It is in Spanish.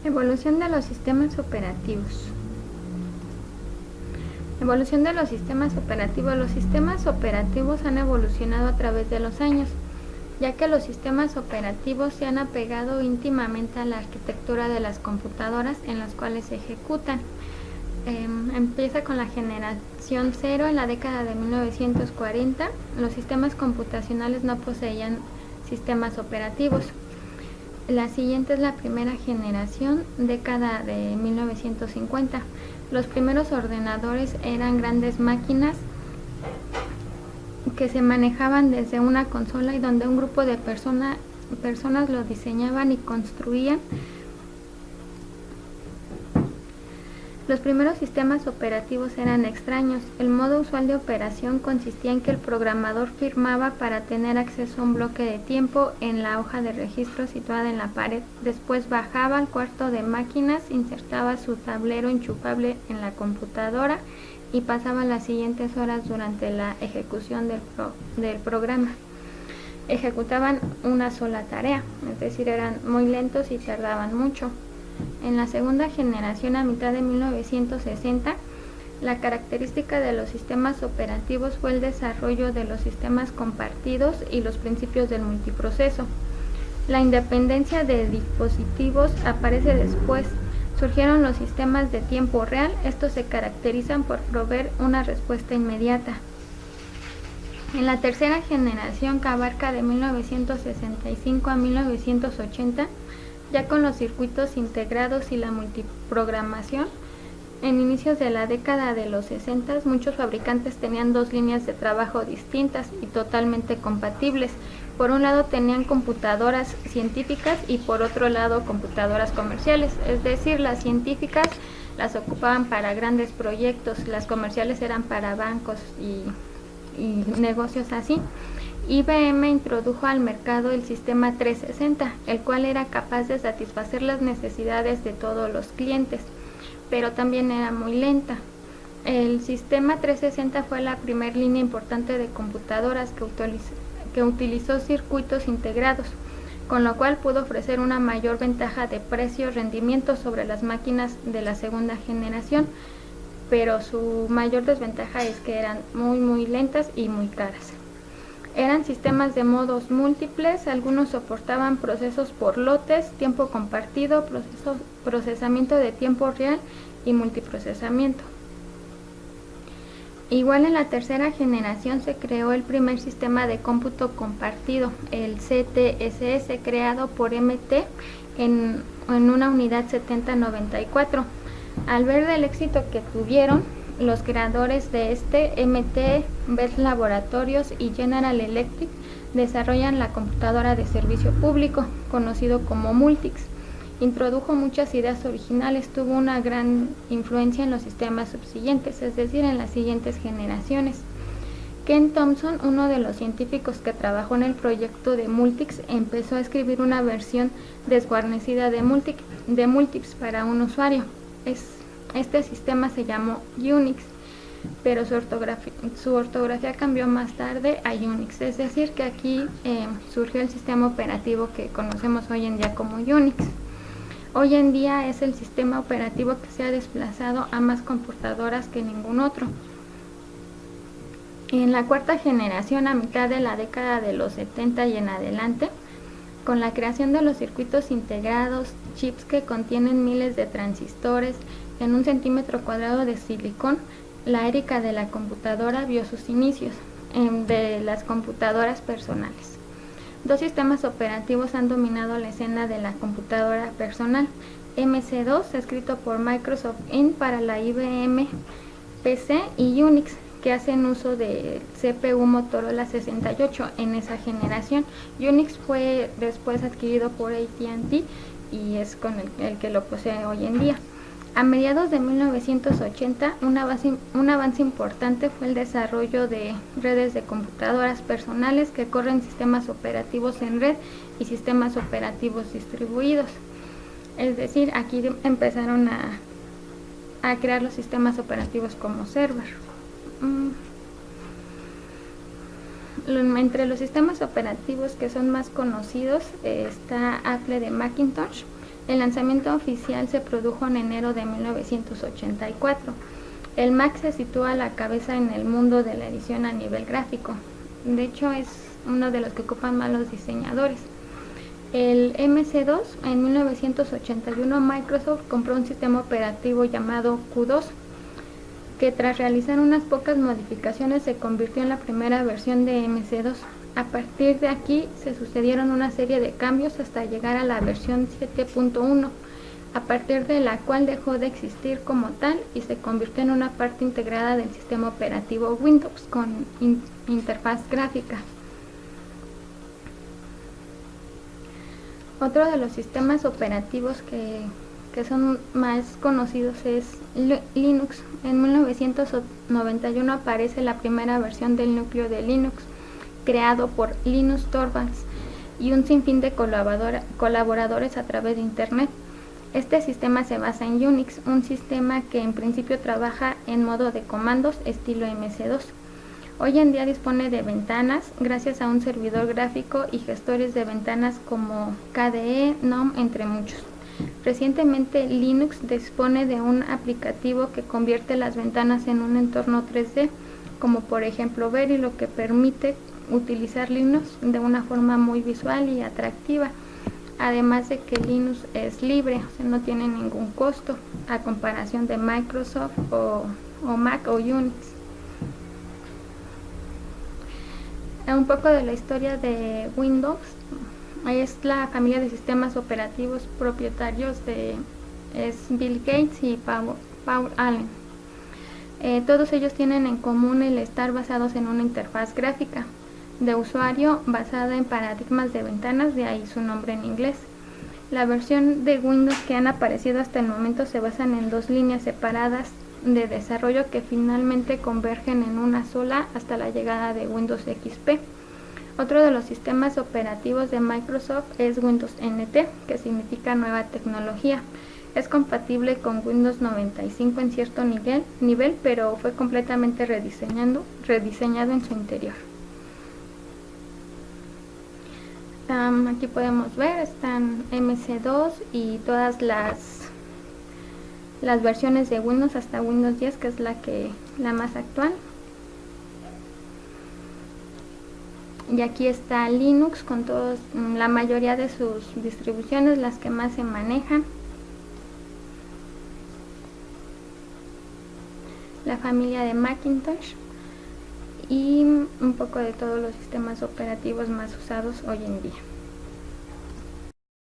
Evolución de los sistemas operativos. Evolución de los sistemas operativos. Los sistemas operativos han evolucionado a través de los años, ya que los sistemas operativos se han apegado íntimamente a la arquitectura de las computadoras en las cuales se ejecutan. Empieza con la generación 0 en la década de 1940. Los sistemas computacionales no poseían sistemas operativos. La siguiente es la primera generación, década de 1950. Los primeros ordenadores eran grandes máquinas que se manejaban desde una consola y donde un grupo de personas lo diseñaban y construían. Los primeros sistemas operativos eran extraños. El modo usual de operación consistía en que el programador firmaba para tener acceso a un bloque de tiempo en la hoja de registro situada en la pared. Después bajaba al cuarto de máquinas, insertaba su tablero enchufable en la computadora y pasaba las siguientes horas durante la ejecución del programa. Ejecutaban una sola tarea, es decir, eran muy lentos y tardaban mucho. En la segunda generación, a mitad de 1960, la característica de los sistemas operativos fue el desarrollo de los sistemas compartidos y los principios del multiproceso. La independencia de dispositivos aparece después. Surgieron los sistemas de tiempo real. Estos se caracterizan por proveer una respuesta inmediata. En la tercera generación, que abarca de 1965 a 1980, ya con los circuitos integrados y la multiprogramación, en inicios de la década de los 60, muchos fabricantes tenían dos líneas de trabajo distintas y totalmente compatibles. Por un lado tenían computadoras científicas y por otro lado computadoras comerciales, es decir, las científicas las ocupaban para grandes proyectos, las comerciales eran para bancos y negocios así. IBM introdujo al mercado el sistema 360, el cual era capaz de satisfacer las necesidades de todos los clientes, pero también era muy lenta. El sistema 360 fue la primera línea importante de computadoras que utilizó circuitos integrados, con lo cual pudo ofrecer una mayor ventaja de precio y rendimiento sobre las máquinas de la segunda generación, pero su mayor desventaja es que eran muy lentas y muy caras. Eran sistemas de modos múltiples, algunos soportaban procesos por lotes, tiempo compartido, procesamiento de tiempo real y multiprocesamiento. Igual en la tercera generación se creó el primer sistema de cómputo compartido, el CTSS, creado por MT en una unidad 7094. Al ver el éxito que tuvieron, los creadores de MT, Bell Laboratorios y General Electric desarrollan la computadora de servicio público, conocido como Multics. Introdujo muchas ideas originales, tuvo una gran influencia en los sistemas subsiguientes, es decir, en las siguientes generaciones. Ken Thompson, uno de los científicos que trabajó en el proyecto de Multics, empezó a escribir una versión desguarnecida de Multics para un usuario. Este sistema se llamó Unix, pero su ortografía cambió más tarde a Unix, es decir, que aquí surgió el sistema operativo que conocemos hoy en día como Unix. Hoy en día es el sistema operativo que se ha desplazado a más computadoras que ningún otro. En la cuarta generación, a mitad de la década de los 70 y en adelante, con la creación de los circuitos integrados, chips que contienen miles de transistores en un centímetro cuadrado de silicón, la época de la computadora vio sus inicios, de las computadoras personales. Dos sistemas operativos han dominado la escena de la computadora personal: MC2, escrito por Microsoft Inc. para la IBM PC, y Unix, que hacen uso de CPU Motorola 68 en esa generación. Unix fue después adquirido por AT&T y es con el que lo posee hoy en día. A mediados de 1980, un avance importante fue el desarrollo de redes de computadoras personales que corren sistemas operativos en red y sistemas operativos distribuidos. Es decir, aquí empezaron a crear los sistemas operativos como server. Entre los sistemas operativos que son más conocidos está Apple de Macintosh, El lanzamiento oficial se produjo en enero de 1984. El Mac se sitúa a la cabeza en el mundo de la edición a nivel gráfico. De hecho, es uno de los que ocupan más los diseñadores. El MC2, en 1981 Microsoft compró un sistema operativo llamado Q2, que tras realizar unas pocas modificaciones se convirtió en la primera versión de MC2. A partir de aquí se sucedieron una serie de cambios hasta llegar a la versión 7.1, a partir de la cual dejó de existir como tal y se convirtió en una parte integrada del sistema operativo Windows con interfaz gráfica. Otro de los sistemas operativos que son más conocidos es Linux. En 1991 aparece la primera versión del núcleo de Linux, creado por Linus Torvalds y un sinfín de colaboradores a través de Internet. Este sistema se basa en Unix, un sistema que en principio trabaja en modo de comandos estilo MC2. Hoy en día dispone de ventanas gracias a un servidor gráfico y gestores de ventanas como KDE, GNOME, entre muchos. Recientemente Linux dispone de un aplicativo que convierte las ventanas en un entorno 3D, como por ejemplo Very, lo que permite utilizar Linux de una forma muy visual y atractiva. Además de que Linux es libre, o sea, no tiene ningún costo a comparación de Microsoft o Mac o Unix. Un poco de la historia de Windows. Es la familia de sistemas operativos propietarios es Bill Gates y Paul Allen. Todos ellos tienen en común el estar basados en una interfaz gráfica de usuario basada en paradigmas de ventanas, de ahí su nombre en inglés. La versión de Windows que han aparecido hasta el momento se basan en dos líneas separadas de desarrollo que finalmente convergen en una sola hasta la llegada de Windows XP. Otro de los sistemas operativos de Microsoft es Windows NT, que significa nueva tecnología. Es compatible con Windows 95 en cierto nivel, pero fue completamente rediseñado en su interior. Aquí podemos ver, están MC2 y todas las versiones de Windows hasta Windows 10, que es la más actual. Y aquí está Linux con la mayoría de sus distribuciones, las que más se manejan. La familia de Macintosh y un poco de todos los sistemas operativos más usados hoy en día.